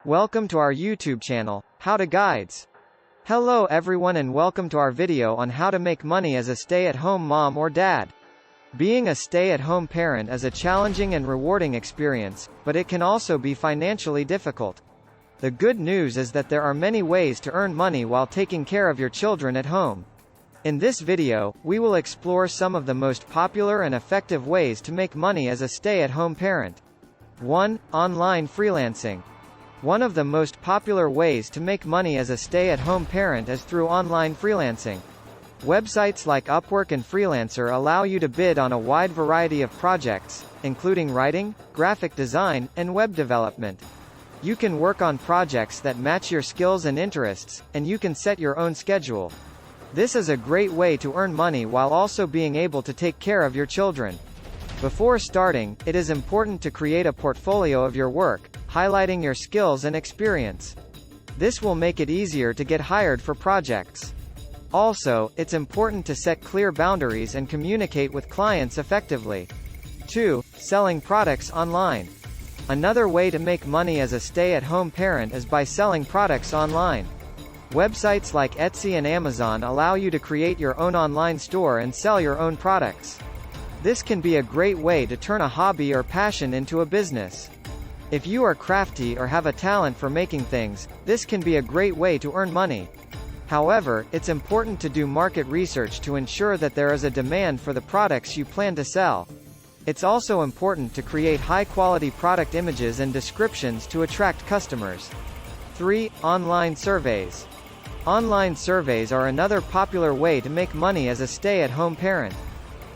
Welcome to our YouTube channel, How to Guides. Hello everyone and welcome to our video on how to make money as a stay-at-home mom or dad. Being a stay-at-home parent is a challenging and rewarding experience, but it can also be financially difficult. The good news is that there are many ways to earn money while taking care of your children at home. In this video, we will explore some of the most popular and effective ways to make money as a stay-at-home parent. 1. Online freelancing. One of the most popular ways to make money as a stay-at-home parent is through online freelancing. Websites like Upwork and Freelancer allow you to bid on a wide variety of projects, including writing, graphic design, and web development. You can work on projects that match your skills and interests, and you can set your own schedule. This is a great way to earn money while also being able to take care of your children. Before starting, it is important to create a portfolio of your work, highlighting your skills and experience. This will make it easier to get hired for projects. Also, it's important to set clear boundaries and communicate with clients effectively. 2. Selling products online. Another way to make money as a stay-at-home parent is by selling products online. Websites like Etsy and Amazon allow you to create your own online store and sell your own products. This can be a great way to turn a hobby or passion into a business. If you are crafty or have a talent for making things, this can be a great way to earn money. However, it's important to do market research to ensure that there is a demand for the products you plan to sell. It's also important to create high-quality product images and descriptions to attract customers. 3. Online surveys. Online surveys are another popular way to make money as a stay-at-home parent.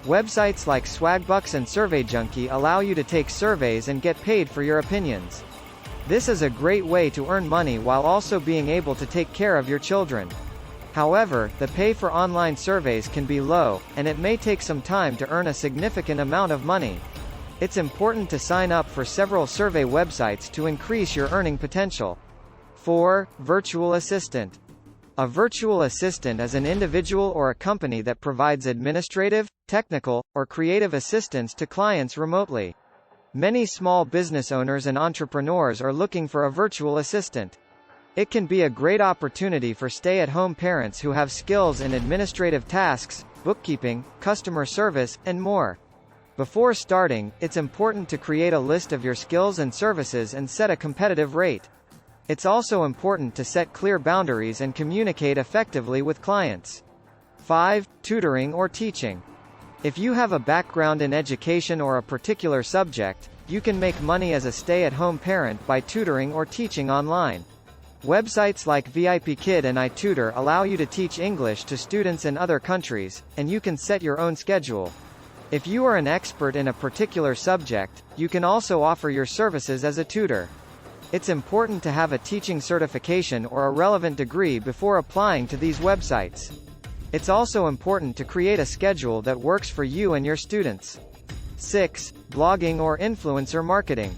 Websites like Swagbucks and SurveyJunkie allow you to take surveys and get paid for your opinions. This is a great way to earn money while also being able to take care of your children. However, the pay for online surveys can be low, and it may take some time to earn a significant amount of money. It's important to sign up for several survey websites to increase your earning potential. 4. Virtual assistant. A virtual assistant is an individual or a company that provides administrative, technical, or creative assistance to clients remotely. Many small business owners and entrepreneurs are looking for a virtual assistant. It can be a great opportunity for stay-at-home parents who have skills in administrative tasks, bookkeeping, customer service, and more. Before starting, it's important to create a list of your skills and services and set a competitive rate. It's also important to set clear boundaries and communicate effectively with clients. 5. Tutoring or teaching. If you have a background in education or a particular subject, you can make money as a stay-at-home parent by tutoring or teaching online. Websites like VIPKid and iTutor allow you to teach English to students in other countries, and you can set your own schedule. If you are an expert in a particular subject, you can also offer your services as a tutor. It's important to have a teaching certification or a relevant degree before applying to these websites. It's also important to create a schedule that works for you and your students. 6. Blogging or influencer marketing.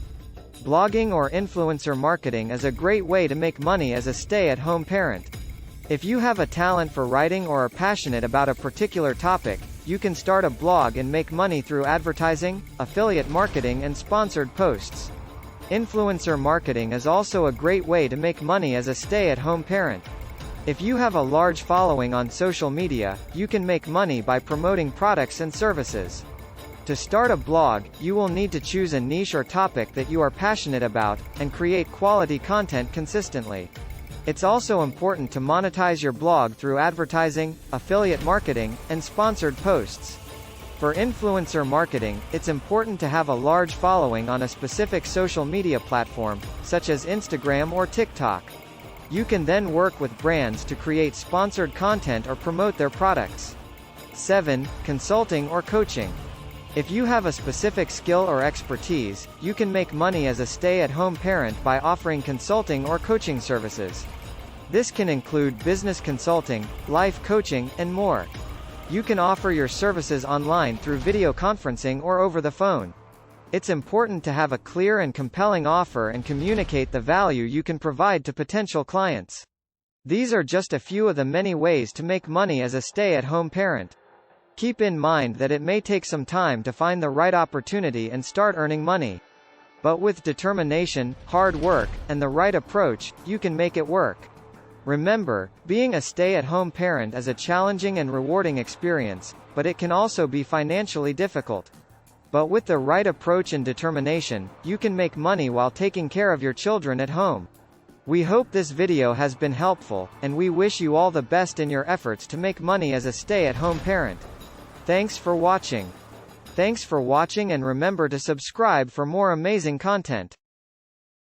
Blogging or influencer marketing is a great way to make money as a stay-at-home parent. If you have a talent for writing or are passionate about a particular topic, you can start a blog and make money through advertising, affiliate marketing, and sponsored posts. Influencer marketing is also a great way to make money as a stay-at-home parent. If you have a large following on social media, you can make money by promoting products and services. To start a blog, you will need to choose a niche or topic that you are passionate about, and create quality content consistently. It's also important to monetize your blog through advertising, affiliate marketing, and sponsored posts. For influencer marketing, it's important to have a large following on a specific social media platform, such as Instagram or TikTok. You can then work with brands to create sponsored content or promote their products. 7. Consulting or coaching. If you have a specific skill or expertise, you can make money as a stay-at-home parent by offering consulting or coaching services. This can include business consulting, life coaching, and more. You can offer your services online through video conferencing or over the phone. It's important to have a clear and compelling offer and communicate the value you can provide to potential clients. These are just a few of the many ways to make money as a stay-at-home parent. Keep in mind that it may take some time to find the right opportunity and start earning money. But with determination, hard work, and the right approach, you can make it work. Remember, being a stay-at-home parent is a challenging and rewarding experience, but it can also be financially difficult. But with the right approach and determination, you can make money while taking care of your children at home. We hope this video has been helpful, and we wish you all the best in your efforts to make money as a stay-at-home parent. Thanks for watching. Thanks for watching, and remember to subscribe for more amazing content.